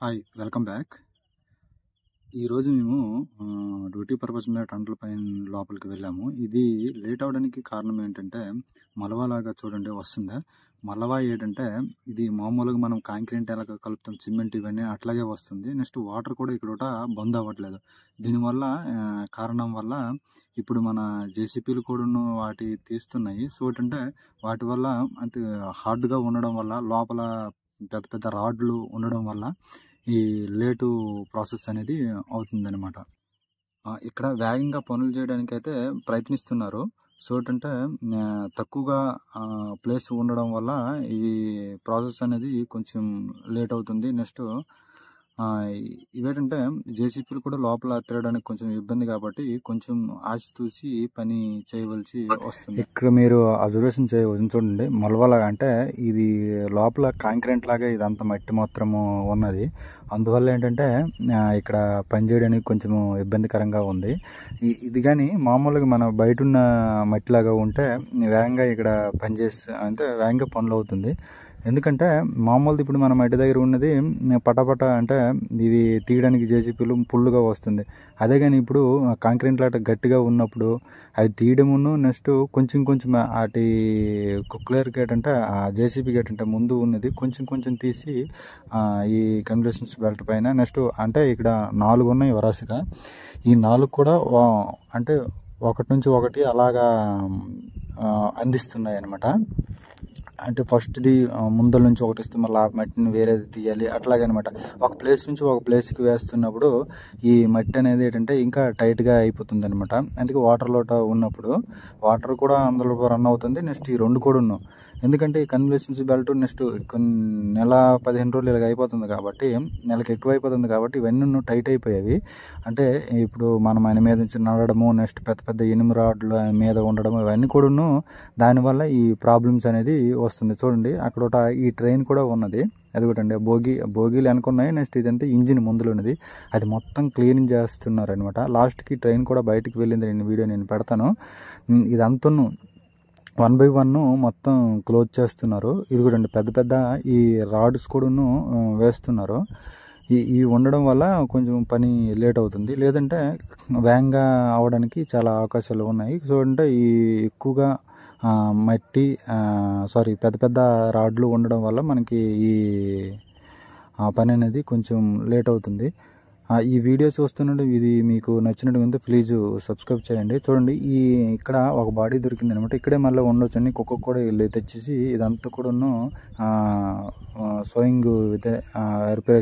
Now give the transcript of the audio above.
Hi, welcome back. ఈరోజు మేము duty purpose మీద టన్నల్ పైన లోపలికి వెళ్ళాము. ఇది లేట్ అవడానికి కారణం ఏంటంటే, మలవలాగా చూడండి వస్తుందా. మలవ ఏంటంటే ఇది మామూలుగా మనం కాంక్రీట్ ఎలాగ కలుపుతాం, సిమెంట్ ఇవన్నీ అట్లాగే వస్తుంది. నెక్స్ట్ వాటర్ కూడా ఇక్కడ బంద్ అవ్వట్లేదు. దీనివల్ల కారణం వల్ల ఇప్పుడు మన జేసీపీలు కూడాను వాటి తీస్తున్నాయి. సో ఏంటంటే వాటి వల్ల అంటే హార్డ్గా ఉండడం వల్ల, లోపల పెద్ద పెద్ద రాడ్లు ఉండడం వల్ల ఈ లేటు ప్రాసెస్ అనేది అవుతుందన్నమాట. ఇక్కడ వేగంగా పనులు చేయడానికి అయితే ప్రయత్నిస్తున్నారు. సో ఏంటంటే తక్కువగా ప్లేస్ ఉండడం వల్ల ఈ ప్రాసెస్ అనేది కొంచెం లేట్ అవుతుంది. నెక్స్ట్ ఇవేంటంటే జేసీపీలు కూడా లోపల తిరగడానికి కొంచెం ఇబ్బంది కాబట్టి కొంచెం ఆచితూచి పని చేయవలసి వస్తుంది. ఇక్కడ మీరు అబ్జర్వేషన్ చేయవచ్చు, చూడండి మలవలాగా, అంటే ఇది లోపల కాంక్రీట్ లాగా ఇదంతా మట్టి మాత్రము ఉన్నది. అందువల్ల ఏంటంటే ఇక్కడ పని చేయడానికి కొంచెం ఇబ్బందికరంగా ఉంది. ఇది కానీ మామూలుగా మన బయట ఉన్న మట్టిలాగా ఉంటే వేగంగా ఇక్కడ అంటే వేగంగా పనులు అవుతుంది. ఎందుకంటే మామూలుది ఇప్పుడు మన మట్టి దగ్గర ఉన్నది పటపట అంటే ఇవి తీయడానికి జేసీపీలు పుల్లుగా వస్తుంది. అదే కానీ ఇప్పుడు కాంక్రీట్ లాట గట్టిగా ఉన్నప్పుడు అది తీయడమును, నెక్స్ట్ కొంచెం వాటి కుక్లేర్ గేట్ అంటే ఆ జేసీపీ గేట్ అంటే ముందు ఉన్నది కొంచెం కొంచెం తీసి ఈ కన్వర్జెన్స్ బెల్ట్ పైన, నెక్స్ట్ అంటే ఇక్కడ 4 ఉన్నాయి వరుసగా. ఈ 4 కూడా అంటే ఒకటి నుంచి ఒకటి అలాగా అందిస్తున్నాయి అన్నమాట. అంటే ఫస్ట్ది ముందల నుంచి ఒకటి ఇస్తే మళ్ళీ ఆ మట్టిని వేరేది తీయాలి, అట్లాగే అనమాట. ఒక ప్లేస్ నుంచి ఒక ప్లేస్కి వేస్తున్నప్పుడు ఈ మట్టి అనేది ఏంటంటే ఇంకా టైట్గా అయిపోతుంది అనమాట. అందుకే వాటర్ లోట ఉన్నప్పుడు వాటర్ కూడా అందులో రన్ అవుతుంది. నెక్స్ట్ ఈ 2 కూడా ఉన్నాం. ఎందుకంటే ఈ కన్వెన్షన్స్ బెల్ట్ నెక్స్ట్ నెల 15 రోజులు ఇలాగ అయిపోతుంది కాబట్టి, నెలకు ఎక్కువ అయిపోతుంది కాబట్టి ఇవన్నీ టైట్ అయిపోయేవి. అంటే ఇప్పుడు మనం ఆయన మీద నుంచి నడవడము, నెక్స్ట్ పెద్ద పెద్ద ఇనుము రాడ్ల మీద ఉండడం, ఇవన్నీ కూడాను దానివల్ల ఈ ప్రాబ్లమ్స్ అనేది వస్తుంది. చూడండి అక్కడ ఈ ట్రైన్ కూడా ఉన్నది, అది కూడా అండి బోగీలు అనుకున్నాయి. నెక్స్ట్ ఇదంతా ఇంజిన్ ముందులో ఉన్నది, అది మొత్తం క్లీనింగ్ చేస్తున్నారు అనమాట. లాస్ట్కి ట్రైన్ కూడా బయటికి వెళ్ళింది, వీడియో నేను పెడతాను. ఇదంతా 1 by 1 మొత్తం క్లోజ్ చేస్తున్నారు. ఇది కూడా అండి పెద్ద పెద్ద ఈ రాడ్స్ కూడాను వేస్తున్నారు. ఈ ఉండడం వల్ల కొంచెం పని లేట్ అవుతుంది, లేదంటే వేగంగా అవడానికి చాలా అవకాశాలు ఉన్నాయి. సో అంటే ఈ ఎక్కువగా మట్టి పెద్ద పెద్ద రాడ్లు ఉండడం వల్ల మనకి ఈ పని అనేది కొంచెం లేట్ అవుతుంది. ఈ వీడియో చూస్తున్నట్టు ఇది మీకు నచ్చినట్టు ఉంటే ప్లీజ్ సబ్స్క్రైబ్ చేయండి. చూడండి ఇక్కడ ఒక బాడీ దొరికింది అనమాట. ఇక్కడే మళ్ళీ ఉండొచ్చు అని కుక్కకు కూడా వెళ్ళి తెచ్చేసి ఇదంతా కూడాను సోయింగ్ రిపేర్